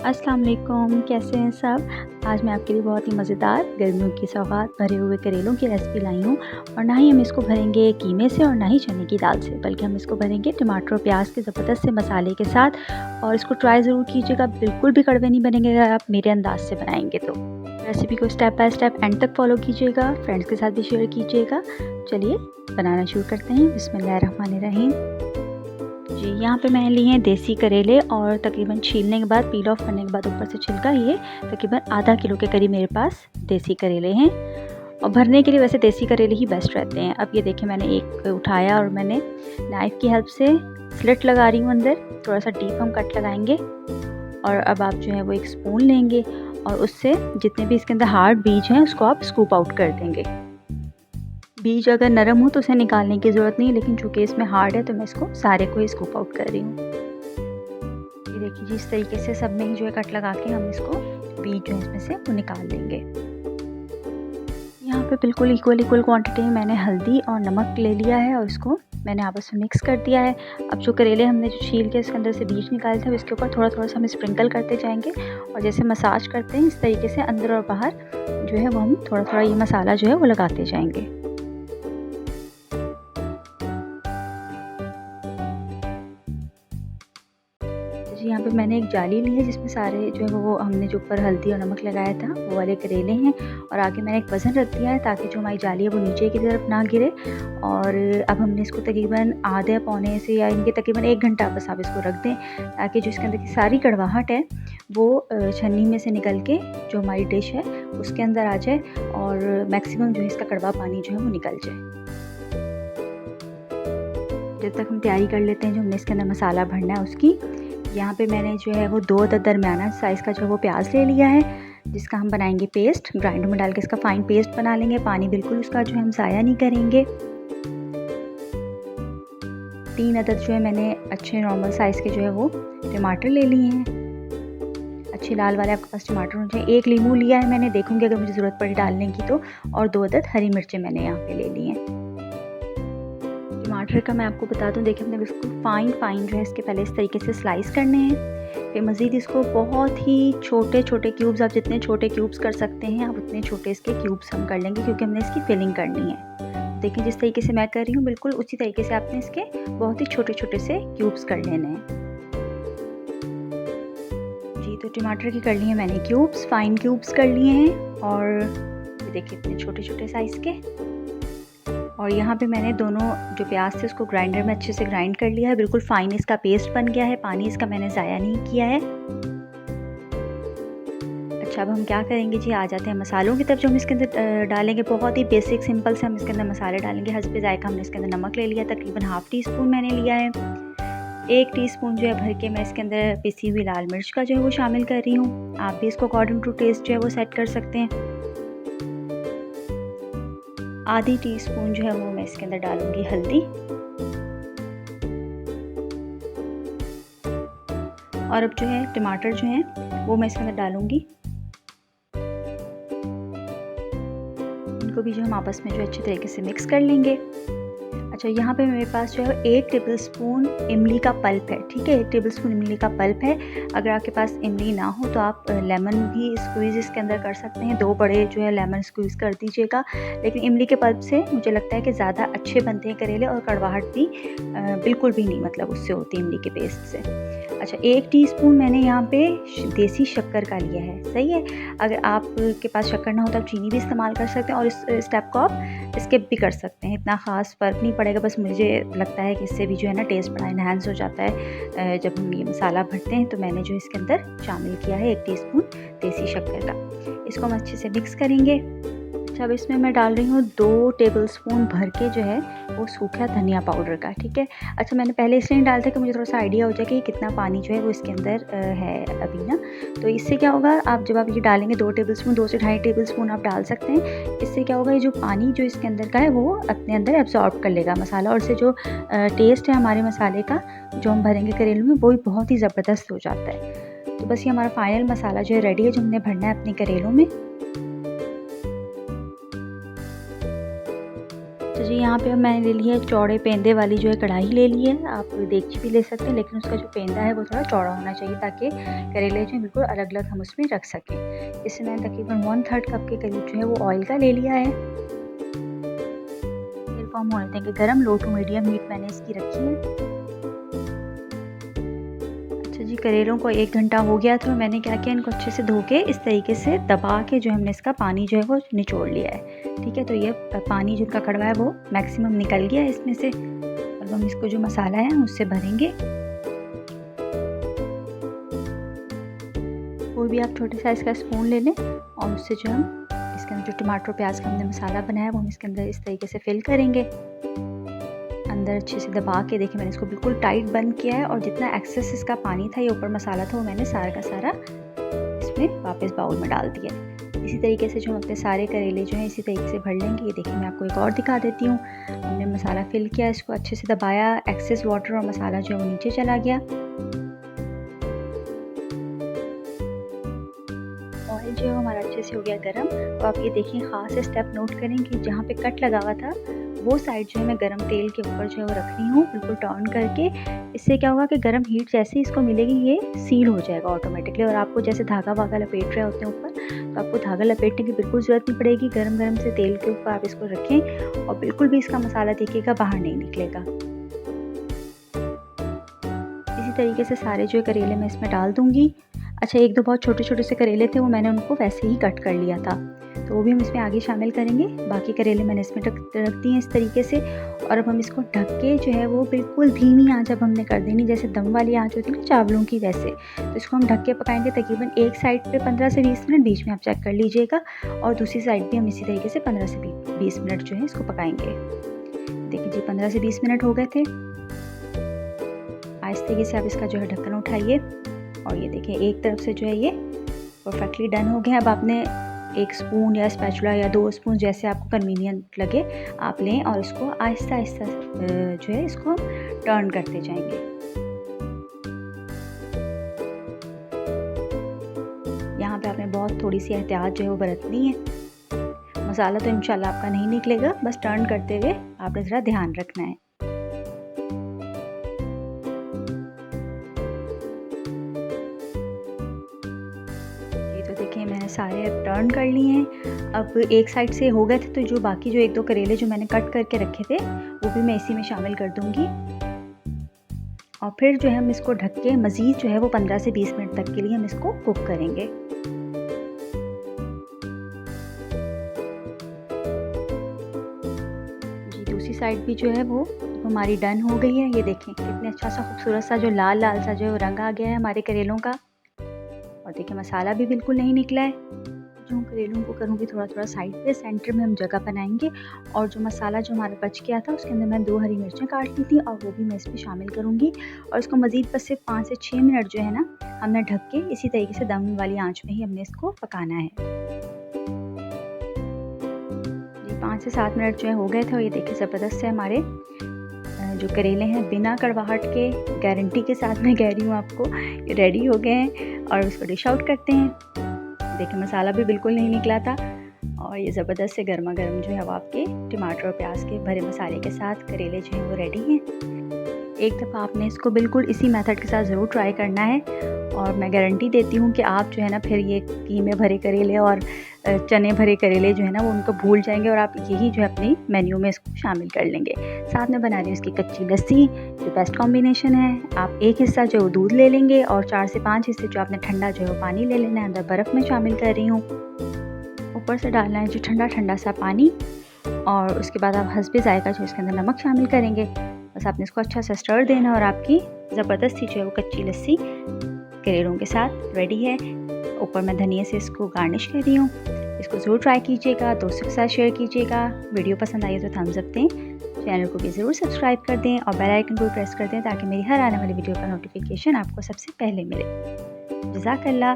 अस्सलाम वालेकुम, कैसे हैं सब। आज मैं आपके लिए बहुत ही मज़ेदार गर्मियों की सौगात भरे हुए करेलों की रेसिपी लाई हूँ। और ना ही हम इसको भरेंगे कीमे से और ना ही चने की दाल से, बल्कि हम इसको भरेंगे टमाटर और प्याज के ज़बरदस्त से मसाले के साथ। और इसको ट्राई ज़रूर कीजिएगा, बिल्कुल भी कड़वे नहीं बनेंगे अगर आप मेरे अंदाज से बनाएंगे तो। रेसिपी को स्टेप बाय स्टेप एंड तक फॉलो कीजिएगा, फ्रेंड्स के साथ भी शेयर कीजिएगा। चलिए बनाना शुरू करते हैं। बिस्मिल्लाहिर्रहमानिर्रहीम। जी, यहाँ पे मैंने लिए हैं देसी करेले और तकरीबन छीलने के बाद, पील ऑफ करने के बाद ऊपर से छिलका, ये तकरीबन आधा किलो के करीब मेरे पास देसी करेले हैं। और भरने के लिए वैसे देसी करेले ही बेस्ट रहते हैं। अब ये देखिए, मैंने एक उठाया और मैंने नाइफ़ की हेल्प से स्लिट लगा रही हूँ अंदर, थोड़ा सा डीप हम कट लगाएंगे। और अब आप जो है वो एक स्पून लेंगे और उससे जितने भी इसके अंदर हार्ड बीज हैं उसको आप स्कूप आउट कर देंगे। बीज अगर नरम हो तो उसे निकालने की ज़रूरत नहीं, लेकिन चूँकि इसमें हार्ड है तो मैं इसको सारे को ही स्कूप आउट कर रही हूँ। ये देखिए जी, इस तरीके से सब में ही जो है कट लगा के हम इसको बीज जो है इसमें से वो निकाल लेंगे। यहाँ पे बिल्कुल इक्वल क्वांटिटी में मैंने हल्दी और नमक ले लिया है और इसको मैंने आपस में मिक्स कर दिया है। अब जो करेले हमने जो छील के इसके अंदर से बीज निकाले थे, इसके ऊपर थोड़ा थोड़ा सा हम स्प्रिंकल करते जाएंगे और जैसे मसाज करते हैं इस तरीके से अंदर और बाहर जो है वो हम थोड़ा थोड़ा ये मसाला जो है वो लगाते जाएंगे। यहाँ पे मैंने एक जाली ली है जिसमें सारे जो है वो हमने जो ऊपर हल्दी और नमक लगाया था वो वाले करेले हैं। और आगे मैंने एक वज़न रख दिया है ताकि जो हमारी जाली है वो नीचे की तरफ ना गिरे। और अब हमने इसको तकरीबन आधे पौने से या इनके तकरीबन 1 घंटा बस आप इसको रख दें, ताकि जो इसके अंदर की सारी कड़वाहट है वो छन्नी में से निकल के जो हमारी डिश है उसके अंदर आ जाए और मैक्सिमम जो है इसका कड़वा पानी जो है वो निकल जाए। जब तक हम तैयारी कर लेते हैं जो हमने इसके अंदर मसाला भरना है उसकी, यहाँ पे मैंने जो है वो 2 अदद दरमियाना साइज़ का जो है वो प्याज ले लिया है, जिसका हम बनाएंगे पेस्ट। ग्राइंडर में डाल के इसका फ़ाइन पेस्ट बना लेंगे। पानी बिल्कुल उसका जो है हम ज़ाया नहीं करेंगे। 3 अदद जो है मैंने अच्छे नॉर्मल साइज़ के जो है वो टमाटर ले लिए हैं, अच्छे लाल वाले आपके पास टमाटर होने चाहिए। 1 नींबू लिया है मैंने, देखूंगी अगर मुझे ज़रूरत पड़ी डालने की तो। और 2 अदद हरी मिर्चें मैंने यहाँ पे ले ली हैं। टमाटर का मैं आपको बता दूं, देखिए हमने बिल्कुल फाइन जो है इसके पहले इस तरीके से स्लाइस करने हैं। फिर मज़ीद इसको बहुत ही छोटे छोटे क्यूब्स, आप जितने छोटे क्यूब्स कर सकते हैं आप उतने छोटे इसके क्यूब्स हम कर लेंगे, क्योंकि हमने इसकी फिलिंग करनी है। देखिए जिस तरीके से मैं कर रही हूँ बिल्कुल उसी तरीके से आपने इसके बहुत ही छोटे छोटे से क्यूब्स कर लेने हैं। जी, तो टमाटर की कर लिए मैंने क्यूब्स, फाइन क्यूब्स कर लिए हैं। और देखिए इतने छोटे छोटे साइज़ के। और यहाँ पे मैंने दोनों जो प्याज थे उसको ग्राइंडर में अच्छे से ग्राइंड कर लिया है, बिल्कुल फाइन इसका पेस्ट बन गया है। पानी इसका मैंने ज़ाया नहीं किया है। अच्छा, अब हम क्या करेंगे जी, आ जाते हैं मसालों की तरफ जो हम इसके अंदर डालेंगे। बहुत ही बेसिक सिंपल से हम इसके अंदर मसाले डालेंगे। हस्बे ज़ायका हमने इसके अंदर नमक ले लिया, तकरीबन ½ टीस्पून मैंने लिया है। 1 टीस्पून जो है भर के मैं इसके अंदर पिसी हुई लाल मिर्च का जो है वो शामिल कर रही हूँ। आप भी इसको अकॉर्डिंग टू टेस्ट जो है वो सेट कर सकते हैं। ½ टीस्पून जो है वो मैं इसके अंदर डालूंगी हल्दी। और अब जो है टमाटर जो है वो मैं इसके अंदर डालूंगी। इनको भी जो हम आपस में जो अच्छे तरीके से मिक्स कर लेंगे। अच्छा, यहाँ पे मेरे पास जो है 1 टेबलस्पून इमली का पल्प है। ठीक है, 1 टेबलस्पून इमली का पल्प है। अगर आपके पास इमली ना हो तो आप लेमन भी स्क्वीज़ इसके अंदर कर सकते हैं। 2 बड़े जो है लेमन स्क्वीज़ कर दीजिएगा। लेकिन इमली के पल्प से मुझे लगता है कि ज़्यादा अच्छे बनते हैं करेले, और कड़वाहट भी बिल्कुल भी नहीं मतलब उससे होती इमली के पेस्ट से। अच्छा, 1 टीस्पून मैंने यहाँ पे देसी शक्कर का लिया है। सही है, अगर आपके पास शक्कर ना हो तो आप चीनी भी इस्तेमाल कर सकते हैं और इस स्टेप को आप स्किप भी कर सकते हैं, इतना ख़ास फ़र्क नहीं पड़ेगा। बस मुझे लगता है कि इससे भी जो है ना टेस्ट बड़ा इन्हांस हो जाता है जब हम ये मसाला भरते हैं। तो मैंने जो इसके अंदर शामिल किया है 1 टीस्पून देसी शक्कर का। इसको हम अच्छे से मिक्स करेंगे। अच्छा, अब इसमें मैं डाल रही हूँ 2 टेबलस्पून भर के जो है वो सूखा धनिया पाउडर का। ठीक है, अच्छा मैंने पहले इसलिए नहीं डाला था कि मुझे थोड़ा सा आइडिया हो जाए कि कितना पानी जो है वो इसके अंदर है अभी ना। तो इससे क्या होगा, आप जब आप ये डालेंगे 2 टेबलस्पून, 2 से 2.5 टेबलस्पून आप डाल सकते हैं। इससे क्या होगा, ये जो पानी जो इसके अंदर का है वो अपने अंदर एब्जॉर्ब कर लेगा मसाला, और इससे जो टेस्ट है हमारे मसाले का जो हम भरेंगे करेलों में वो भी बहुत ही ज़बरदस्त हो जाता है। तो बस ये हमारा फाइनल मसाला जो है रेडी है, जो हमने भरना है अपने करेलों में। तो जी यहाँ पे मैंने ले लिया है चौड़े पेंदे वाली जो है कढ़ाई ले ली है। आप देगची भी ले सकते हैं, लेकिन उसका जो पेंदा है वो थोड़ा चौड़ा होना चाहिए ताकि करेले जो है बिल्कुल अलग अलग हम उसमें रख सकें। इसमें मैंने तकरीबन 1/3 कप के करीब जो है वो ऑयल का ले लिया है। तेल को हम होने देंगे गरम, लो टू मीडियम हीट मैंने इसकी रखी है। अच्छा जी, करेलों को 1 घंटा हो गया तो मैंने क्या किया, इनको अच्छे से धो के इस तरीके से दबा के जो हमने इसका पानी जो है वो निचोड़ लिया है। ठीक है, तो ये पानी जिनका कड़वा है वो मैक्सिमम निकल गया है इसमें से। अब हम इसको जो मसाला है उससे भरेंगे। कोई भी आप छोटे साइज़ का स्पून ले लें और उससे जो हम इसके अंदर जो टमाटर प्याज का हमने मसाला बनाया है वो हम इसके अंदर इस तरीके से फिल करेंगे, अंदर अच्छे से दबा के। देखिए मैंने इसको बिल्कुल टाइट बंद किया है और जितना एक्सेस इसका पानी था, ये ऊपर मसाला था, वो मैंने सारा का सारा इसमें वापस बाउल में डाल दिया। इसी तरीके से जो हम अपने सारे करेले जो हैं इसी तरीके से भर लेंगे। ये देखिए मैं आपको एक और दिखा देती हूँ। हमने मसाला फिल किया, इसको अच्छे से दबाया, एक्सेस वाटर और मसाला जो है वो नीचे चला गया। ऑयल जो है हमारा अच्छे से हो गया गरम। तो आप ये देखिए, ख़ास स्टेप नोट करें कि जहाँ पे कट लगा हुआ था वो साइड जो है मैं गरम तेल के ऊपर जो है वो रख रही हूँ, बिल्कुल टर्न करके। इससे क्या होगा कि गरम हीट जैसे ही इसको मिलेगी ये सील हो जाएगा ऑटोमेटिकली। और आपको जैसे धागा वागा लपेट रहे होते हैं ऊपर, तो आपको धागा लपेटने की बिल्कुल ज़रूरत नहीं पड़ेगी। गरम गरम से तेल के ऊपर आप इसको रखें और बिल्कुल भी इसका मसाला देखिएगा बाहर नहीं निकलेगा। इसी तरीके से सारे जो करेले मैं इसमें डाल दूँगी। अच्छा, 1-2 बहुत छोटे छोटे से करेले थे, वो मैंने उनको वैसे ही कट कर लिया था, तो वो भी हम इसमें आगे शामिल करेंगे। बाकी करेले मैंने इसमें रख दिए इस तरीके से। और अब हम इसको ढक के जो है वो बिल्कुल धीमी आंच अब हमने कर देनी, जैसे दम वाली आंच होती है ना चावलों की, वैसे। तो इसको हम ढक के पकाएंगे तकरीबन एक साइड पे 15 से 20 मिनट, बीच में आप चेक कर लीजिएगा। और दूसरी साइड भी हम इसी तरीके से 15 से 20 मिनट जो है इसको पकाएंगे। देखिए जी, 15 से 20 मिनट हो गए थे। आहिस्ते से आप इसका जो है ढक्कन उठाइए और ये देखिए एक तरफ से जो है ये परफेक्टली डन हो गया। अब आपने एक स्पून या स्पैचुला या 2 स्पून, जैसे आपको कन्वीनियंट लगे, आप लें और इसको आहिस्ता आहिस्ता जो है इसको टर्न करते जाएंगे। यहाँ पे आपने बहुत थोड़ी सी एहतियात जो है वो बरतनी है। मसाला तो इंशाल्लाह आपका नहीं निकलेगा, बस टर्न करते हुए आपने ज़रा ध्यान रखना है। देखिए मैंने सारे अब टर्न कर लिए हैं। अब एक साइड से हो गए थे, तो जो बाकी जो 1-2 करेले जो मैंने कट करके रखे थे वो भी मैं इसी में शामिल कर दूंगी। और फिर जो है हम इसको ढक के मज़ीद जो है वो 15 से 20 मिनट तक के लिए हम इसको कुक करेंगे। जी, दूसरी साइड भी जो है वो हमारी डन हो गई है। ये देखें कितने अच्छा सा खूबसूरत सा जो लाल लाल सा जो है वो रंग आ गया है हमारे करेलों का। और देखिए मसाला भी बिल्कुल नहीं निकला है। जो करेलों को करूँगी थोड़ा थोड़ा साइड पे, सेंटर में हम जगह बनाएंगे। और जो मसाला जो हमारा बच गया था उसके अंदर मैं 2 हरी मिर्चें काट ली थी और वो भी मैं इसमें शामिल करूँगी। और इसको मज़ीद बस सिर्फ 5 से 6 मिनट जो है ना हमने ढक के इसी तरीके से दम वाली आंच में ही हमने इसको पकाना है। जी, 5 से 7 मिनट जो है हो गए थे और ये देखिए ज़बरदस्त से हमारे जो करेले हैं बिना कड़वाहट के, गारंटी के साथ मैं कह रही हूँ आपको, ये रेडी हो गए हैं। और उसको डिश आउट करते हैं। देखिए मसाला भी बिल्कुल नहीं निकला था और ये ज़बरदस्त से गर्मा गर्म जो है वो आपके टमाटर और प्याज के भरे मसाले के साथ करेले जो हैं वो रेडी हैं। एक दफ़ा आपने इसको बिल्कुल इसी मेथड के साथ ज़रूर ट्राई करना है और मैं गारंटी देती हूँ कि आप जो है ना फिर ये कीमे भरे करेले और चने भरे करेले जो है ना वो उनको भूल जाएंगे और आप यही जो है अपनी मेन्यू में इसको शामिल कर लेंगे। साथ में बना रही हूँ इसकी कच्ची लस्सी, जो बेस्ट कॉम्बिनेशन है। आप एक हिस्सा जो दूध ले लेंगे और 4 से 5 हिस्से जो आपने ठंडा जो है वो पानी ले लेना है। अंदर बर्फ़ में शामिल कर रही हूँ। ऊपर से डालना है जो ठंडा ठंडा सा पानी और उसके बाद आप हस्बे ज़ायक़ा जो इसके अंदर नमक शामिल करेंगे। बस आपने इसको अच्छा सा स्टर देना और आपकी ज़बरदस्त सी जो है वो कच्ची लस्सी करेलों के साथ रेडी है। ऊपर मैं धनिया से इसको गार्निश कर रही हूँ। इसको ज़रूर ट्राई कीजिएगा, दोस्तों के साथ शेयर कीजिएगा। वीडियो पसंद आई तो थम्स अप दें, चैनल को भी ज़रूर सब्सक्राइब कर दें और बेल आइकन को प्रेस कर दें ताकि मेरी हर आने वाली वीडियो का नोटिफिकेशन आपको सबसे पहले मिले। जज़ाकल्लाह।